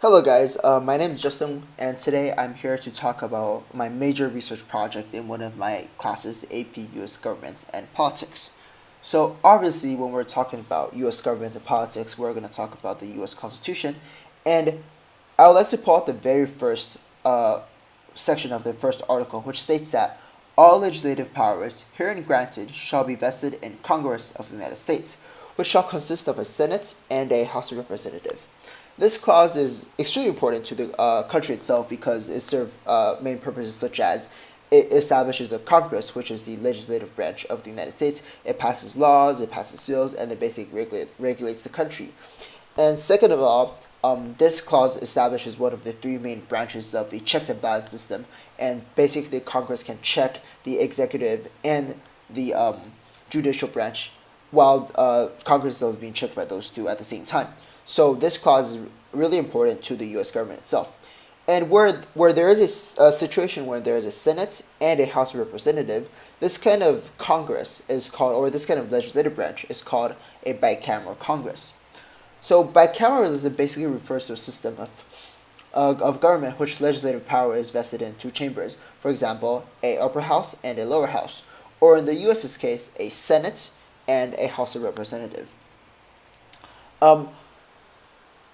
Hello guys, my name is Justin and today I'm here to talk about my major research project in one of my classes, AP US Government and Politics. So obviously when we're talking about US government and politics, we're going to talk about the US Constitution, and I would like to pull out the very first section of the first article, which states that all legislative powers herein granted shall be vested in Congress of the United States, which shall consist of a Senate and a House of Representatives. This clause is extremely important to the country itself because it serves main purposes such as it establishes a Congress, which is the legislative branch of the United States. It passes laws, it passes bills, and it basically regulates the country. And second of all, this clause establishes one of the three main branches of the checks and balance system, and basically Congress can check the executive and the judicial branch, while Congress is being checked by those two at the same time. So this clause is really important to the U.S. government itself. And where there is a situation where there is a Senate and a House of Representatives, this kind of Congress is called, or this kind of legislative branch is called a bicameral Congress. So bicameralism basically refers to a system of government which legislative power is vested in two chambers. For example, a upper house and a lower house, or in the U.S.'s case, a Senate and a House of Representatives.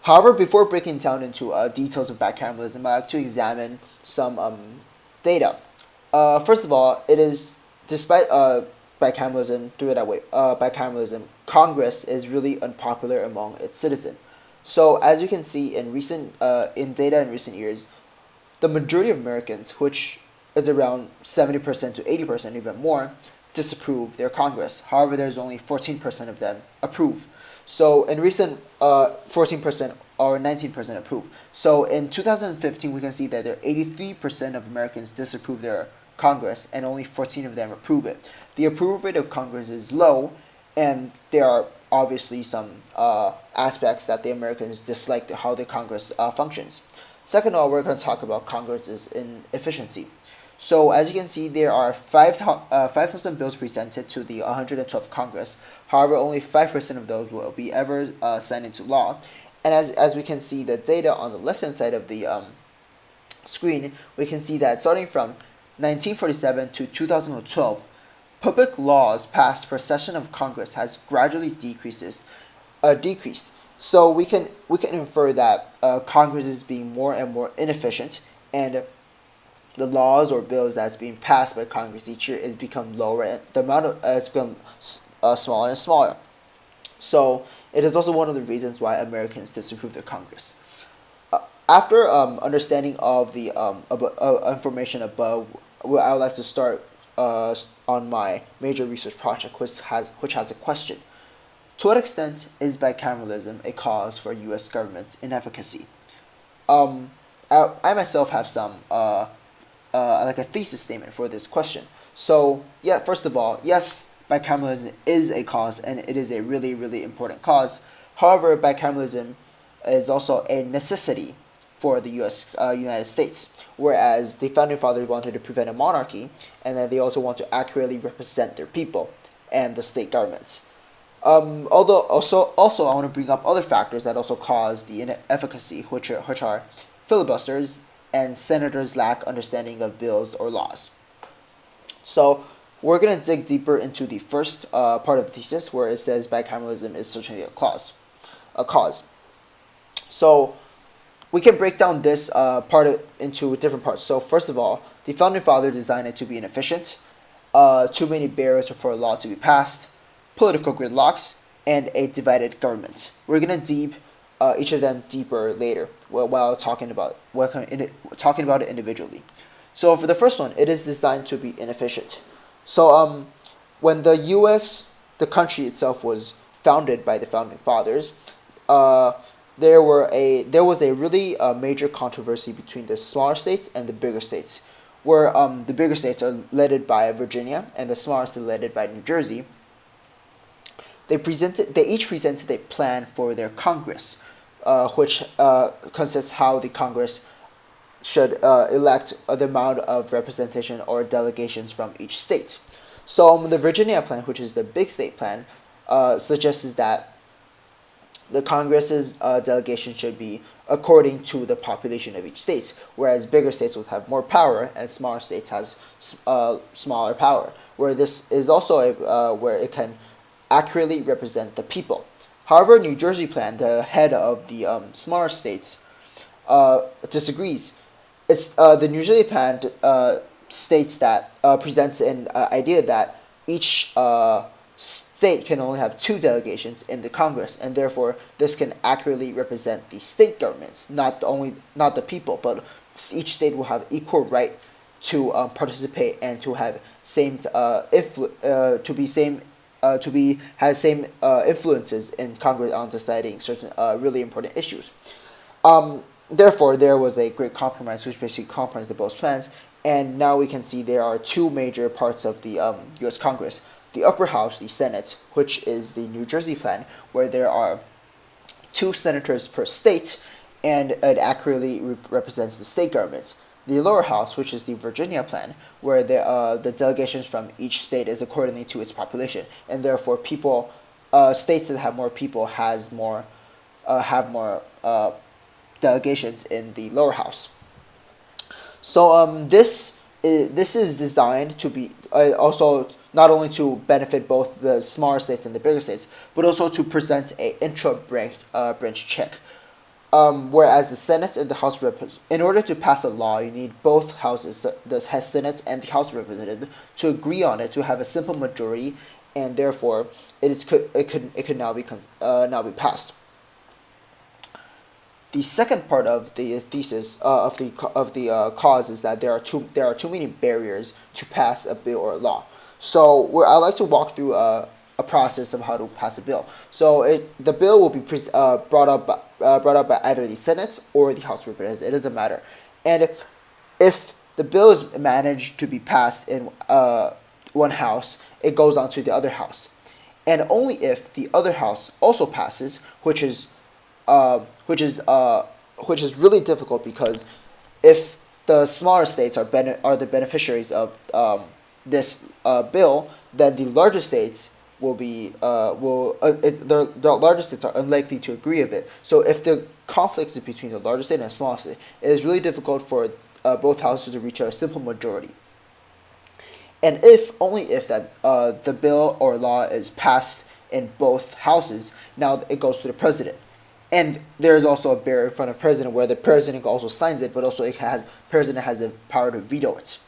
However, before breaking down into details of bicameralism, I like to examine some data. First of all, it is, despite bicameralism, bicameralism, Congress is really unpopular among its citizens. So, as you can see in data in recent years, the majority of Americans, which is around 70% to 80%, even more, disapprove their Congress. However, there's only 14% of them approve. So in recent 14% or 19% approve. So in 2015, we can see that there 83% of Americans disapprove their Congress and only 14 of them approve it. The approval rate of Congress is low, and there are obviously some aspects that the Americans dislike how the Congress functions. Second of all, we're going to talk about Congress's inefficiency. So as you can see, there are 5,000 bills presented to the 112th Congress. However, only 5% of those will be ever signed into law. And as we can see the data on the left-hand side of the screen, we can see that starting from 1947 to 2012, public laws passed per session of Congress has gradually decreased. So we can infer that Congress is being more and more inefficient, and the laws or bills that's being passed by Congress each year is become lower, and the amount of it's become smaller and smaller. So it is also one of the reasons why Americans disapprove the Congress. After understanding of the information above, I would like to start on my major research project, which has a question: to what extent is bicameralism a cause for U.S. government's inefficacy? I myself have some like a thesis statement for this question. So yeah, first of all, yes, bicameralism is a cause, and it is a really, really important cause. However, bicameralism is also a necessity for the United States, whereas the founding fathers wanted to prevent a monarchy, and then they also want to accurately represent their people and the state governments. Although also I want to bring up other factors that also cause the inefficacy, which are filibusters and senators' lack understanding of bills or laws. So we're going to dig deeper into the first part of the thesis, where it says bicameralism is certainly a cause. So we can break down this into different parts. So first of all, the founding fathers designed it to be inefficient, too many barriers for a law to be passed, political gridlocks, and a divided government. We're going to deep each of them deeper later while talking about it individually. So for the first one, it is designed to be inefficient. So when the country itself was founded by the founding fathers, there was a really major controversy between the smaller states and the bigger states, where the bigger states are led by Virginia and the smaller states are led by New Jersey. They each presented a plan for their Congress, which consists how the Congress should elect the amount of representation or delegations from each state. So the Virginia plan, which is the big state plan, suggests that the Congress's delegation should be according to the population of each state, whereas bigger states will have more power and smaller states has smaller power. Where this is also where it can accurately represent the people. However, New Jersey plan, the head of the smaller states, disagrees. It's the New Jersey plan states that presents an idea that each state can only have two delegations in the Congress, and therefore this can accurately represent the state governments, not the people, but each state will have equal right to participate and to have same influences in Congress on deciding certain really important issues. Therefore, there was a great compromise, which basically compromised the both plans, and now we can see there are two major parts of the U.S. Congress. The upper house, the Senate, which is the New Jersey plan, where there are two senators per state, and it accurately represents the state governments. The lower house, which is the Virginia plan, where the delegations from each state is accordingly to its population, and therefore states that have more people have more delegations in the lower house. So this is designed to be also not only to benefit both the smaller states and the bigger states, but also to present a intra-branch check. Whereas the Senate and the House of Representatives, in order to pass a law, you need both houses, the Senate and the House of Representatives, to agree on it, to have a simple majority, and therefore it could now be passed. The second part of the thesis of the cause is that there are too many barriers to pass a bill or a law. So I'd like to walk through a process of how to pass a bill. So the bill will be brought up by either the Senate or the House of Representatives. It doesn't matter. And if the bill is managed to be passed in one house, it goes on to the other house. And only if the other house also passes, which is really difficult, because if the smaller states are the beneficiaries of this bill, then the larger states the larger states are unlikely to agree with it. So if the conflict is between the larger state and the smaller state, it is really difficult for both houses to reach a simple majority. And only if the bill or law is passed in both houses, now it goes to the president. And there is also a barrier in front of the president, where the president also signs it, but also president has the power to veto it.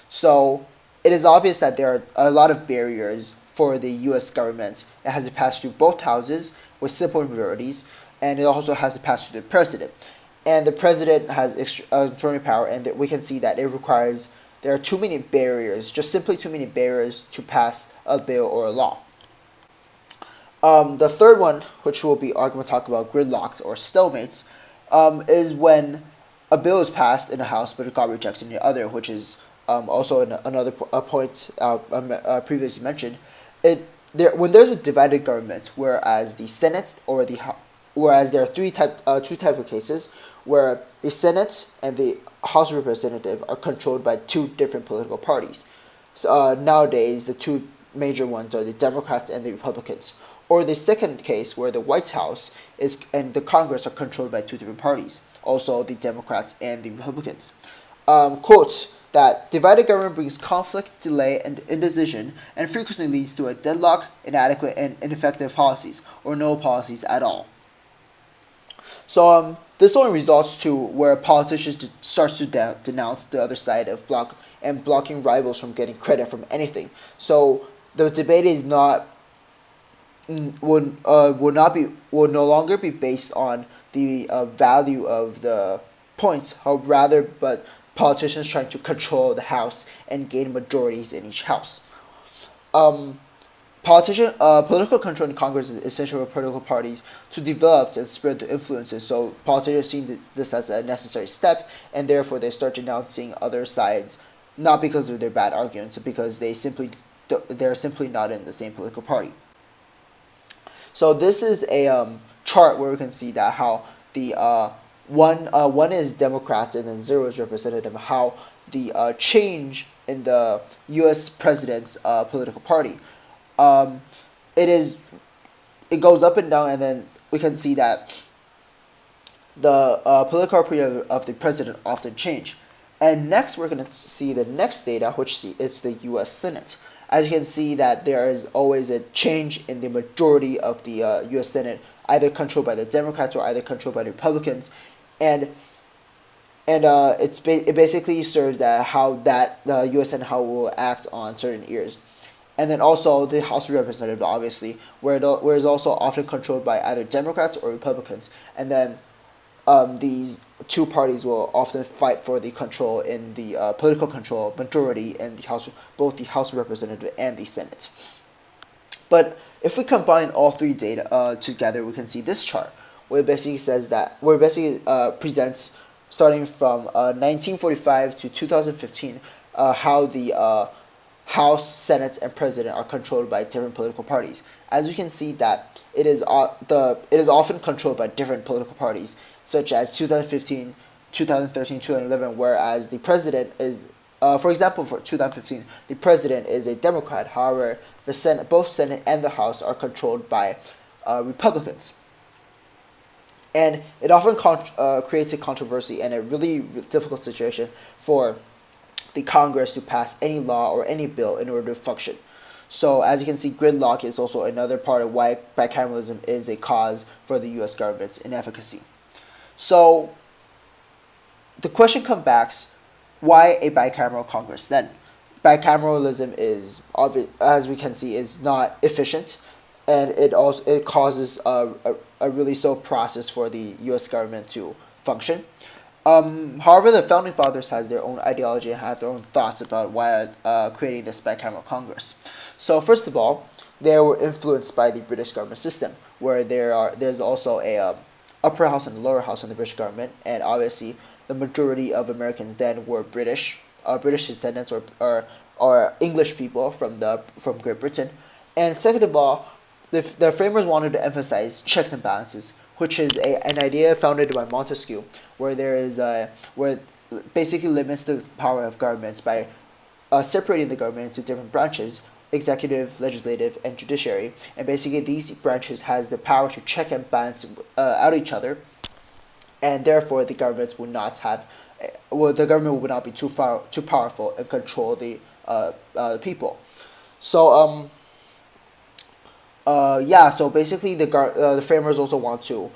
So it is obvious that there are a lot of barriers for the U.S. government. It has to pass through both houses with simple majorities, and it also has to pass through the president. And the president has extraordinary power, and we can see that there are too many barriers, just simply too many barriers to pass a bill or a law. The third one, which we'll be going to talk about, gridlocked or stalemates, is when a bill is passed in a house but it got rejected in the other, which is also another point previously mentioned. When there's a divided government, whereas the Senate whereas there are two types of cases where the Senate and the House of Representatives are controlled by two different political parties. So nowadays, the two major ones are the Democrats and the Republicans. Or the second case, where the White House and the Congress are controlled by two different parties, also the Democrats and the Republicans. Quote, that divided government brings conflict, delay, and indecision, and frequently leads to a deadlock, inadequate, and ineffective policies, or no policies at all. So this only results to where politicians start to denounce the other side of blocking rivals from getting credit from anything. So the debate is would no longer be based on the value of the points, but politicians trying to control the House and gain majorities in each House. Political control in Congress is essential for political parties to develop and spread their influences. So politicians see this as a necessary step, and therefore they start denouncing other sides, not because of their bad arguments, but because they're simply not in the same political party. So this is a chart where we can see that how the one is Democrats and then 0 is Representative, how the change in the U.S. president's political party. It goes up and down, and then we can see that the political opinion of the president often change. And next, we're going to see the next data, which is the U.S. Senate. As you can see, that there is always a change in the majority of the U.S. Senate, either controlled by the Democrats or either controlled by the Republicans, and it basically serves that how that the U.S. Senate how it will act on certain years. And then also the House of Representatives, obviously, where it's also often controlled by either Democrats or Republicans, and then these two parties will often fight for the control in the political control majority in the House, both the House of Representatives and the Senate. But if we combine all three data together, we can see this chart, where it basically says that, where it basically presents starting from 1945 to 2015 how the House, Senate, and President are controlled by different political parties. As you can see that it is often controlled by different political parties, such as 2015, 2013, 2011, whereas the president is, for example, for 2015, the president is a Democrat. However, the Senate, both Senate and the House are controlled by Republicans. And it often creates a controversy and a really difficult situation for the Congress to pass any law or any bill in order to function. So as you can see, gridlock is also another part of why bicameralism is a cause for the U.S. government's inefficacy. So the question comes back, why a bicameral Congress then? Bicameralism is, as we can see, is not efficient, and it causes a really slow process for the U.S. government to function. However, the founding fathers had their own ideology and had their own thoughts about why creating this bicameral Congress. So first of all, they were influenced by the British government system, where there's also a upper house and lower house in the British government, and obviously the majority of Americans then were British descendants or English people from Great Britain. And second of all, the framers wanted to emphasize checks and balances, which is an idea founded by Montesquieu, where where basically limits the power of governments by separating the government into different branches: executive, legislative, and judiciary. And basically, these branches has the power to check and balance out each other, and therefore the governments would not have, the government would not be too powerful and control the people. So so basically the framers also want to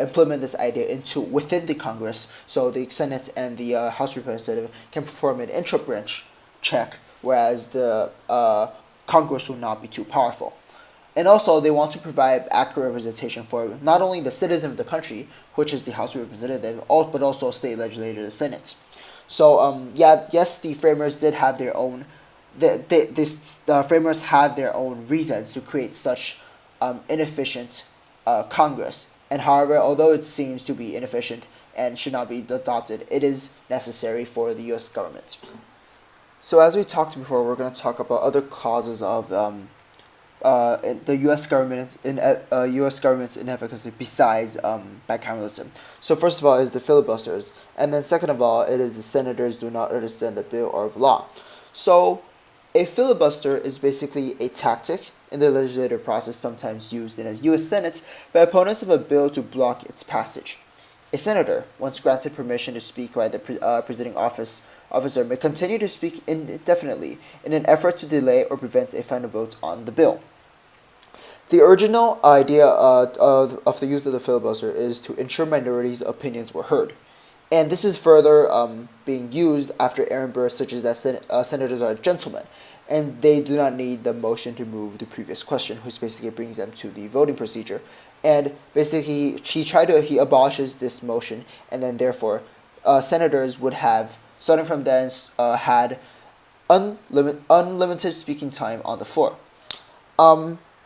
implement this idea within the Congress, so the Senate and the House of Representatives can perform an intra-branch check, whereas the Congress will not be too powerful. And also, they want to provide accurate representation for not only the citizen of the country, which is the House of Representatives, but also state legislature, the Senate. So yes, the framers did have their own. The framers had their own reasons to create such inefficient Congress. And however, although it seems to be inefficient and should not be adopted, it is necessary for the U.S. government. So as we talked before, we're going to talk about other causes of the U.S. government's inefficacy besides bicameralism. So first of all is the filibusters, and then second of all, it is the senators do not understand the bill or the law. So a filibuster is basically a tactic in the legislative process sometimes used in the U.S. Senate by opponents of a bill to block its passage. A senator, once granted permission to speak by the presiding officer, may continue to speak indefinitely in an effort to delay or prevent a final vote on the bill. The original idea of the use of the filibuster is to ensure minorities' opinions were heard. And this is further being used after Aaron Burr, such as that senators are gentlemen, and they do not need the motion to move the previous question, which basically brings them to the voting procedure. And basically, he abolishes this motion, and then therefore, senators would have, starting from then, had unlimited speaking time on the floor.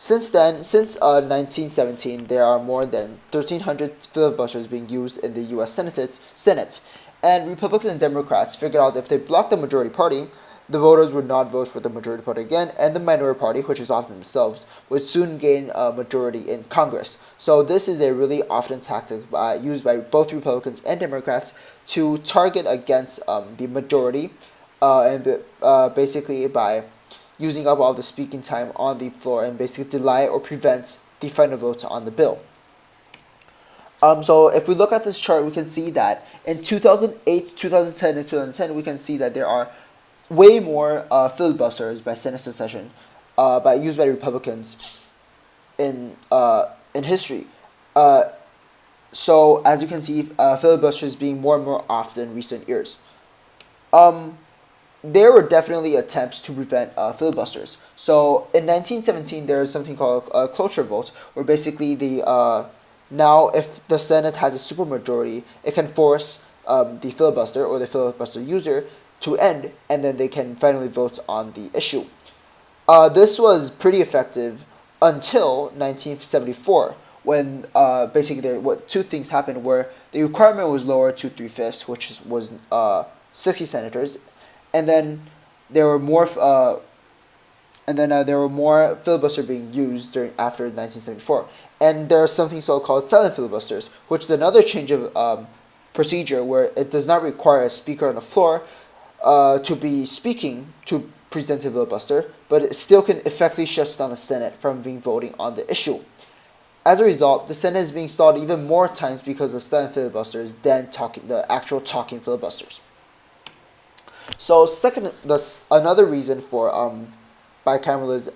Since 1917, there are more than 1,300 filibusters being used in the U.S. Senate, and Republicans and Democrats figured out if they blocked the majority party, the voters would not vote for the majority party again, and the minority party, which is often themselves, would soon gain a majority in Congress. So this is a really often tactic used by both Republicans and Democrats to target against the majority, and basically by using up all the speaking time on the floor and basically delay or prevent the final vote on the bill. So if we look at this chart, we can see that in 2008, 2010, and 2010, we can see that there are way more filibusters by Senate secession, used by Republicans in history. Uh, so as you can see, filibusters being more and more often in recent years. Um, there were definitely attempts to prevent filibusters. So in 1917, there is something called a cloture vote, where basically now if the Senate has a supermajority, it can force the filibuster or the filibuster user to end, and then they can finally vote on the issue. This was pretty effective until 1974, when basically two things happened, where the requirement was lowered to 3/5, which was 60 senators, and then there were more filibuster being used after 1974, and there's something so-called silent filibusters, which is another change of procedure where it does not require a speaker on the floor to be speaking to present a filibuster, but it still can effectively shut down the Senate from being voting on the issue. As a result, the Senate is being stalled even more times because of silent filibusters than the actual talking filibusters. So another reason for bicameralism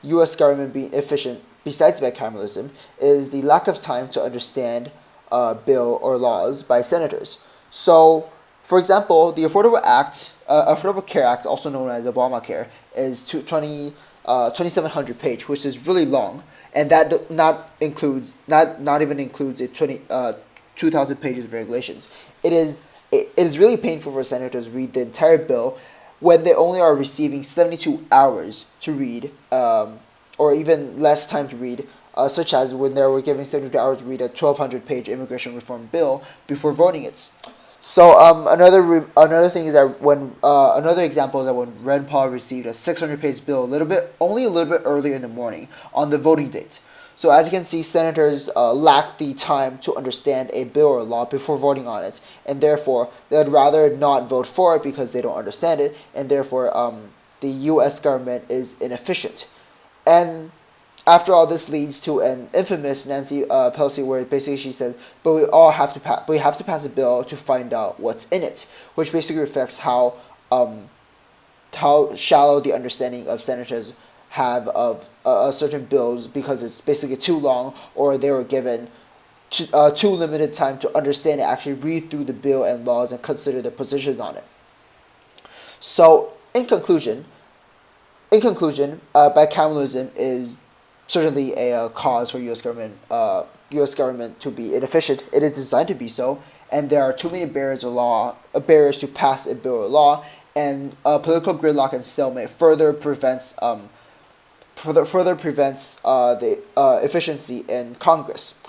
U.S. government being efficient besides bicameralism is the lack of time to understand bill or laws by senators. So, for example, the Affordable Care Act, also known as Obamacare, is 2,700 page, which is really long, and that not even includes 2,000 pages of regulations. It is really painful for senators to read the entire bill when they only are receiving 72 hours to read, or even less time to read, such as when they were given 72 hours to read a 1,200-page immigration reform bill before voting it. So another thing is that another example is that when Rand Paul received a 600-page bill only a little bit earlier in the morning on the voting date. So as you can see, senators lack the time to understand a bill or law before voting on it, and therefore they'd rather not vote for it because they don't understand it, and therefore the U.S. government is inefficient. And after all, this leads to an infamous Nancy Pelosi, where basically she said, "But we have to pass a bill to find out what's in it," which basically reflects how shallow the understanding of senators have of certain bills, because it's basically too long, or they were given too limited time to understand and actually read through the bill and laws and consider the positions on it. So, in conclusion, bicameralism is certainly a cause for U.S. government to be inefficient. It is designed to be so, and there are too many barriers to pass a bill or law, and political gridlock and stalemate further prevents the efficiency in Congress.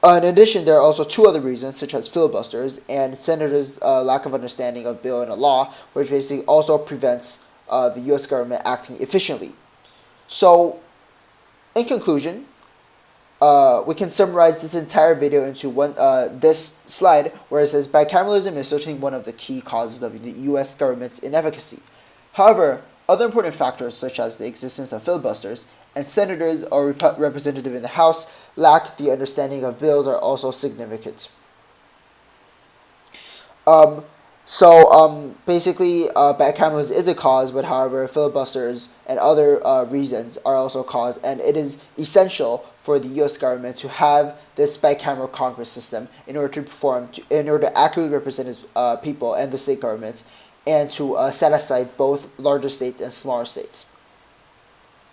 In addition, there are also two other reasons, such as filibusters and senators' lack of understanding of bill and a law, which basically also prevents the U.S. government acting efficiently. So, in conclusion, we can summarize this entire video into this slide, where it says bicameralism is certainly one of the key causes of the U.S. government's inefficacy. However, other important factors, such as the existence of filibusters and senators or representative in the House lack the understanding of bills, are also significant. Basically, bicameralism is a cause, but however, filibusters and other reasons are also a cause, and it is essential for the U.S. government to have this bicameral Congress system in order to accurately represent its people and the state governments, and to set aside both larger states and smaller states.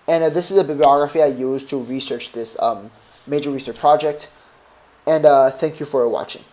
And this is a bibliography I used to research this major research project, and thank you for watching.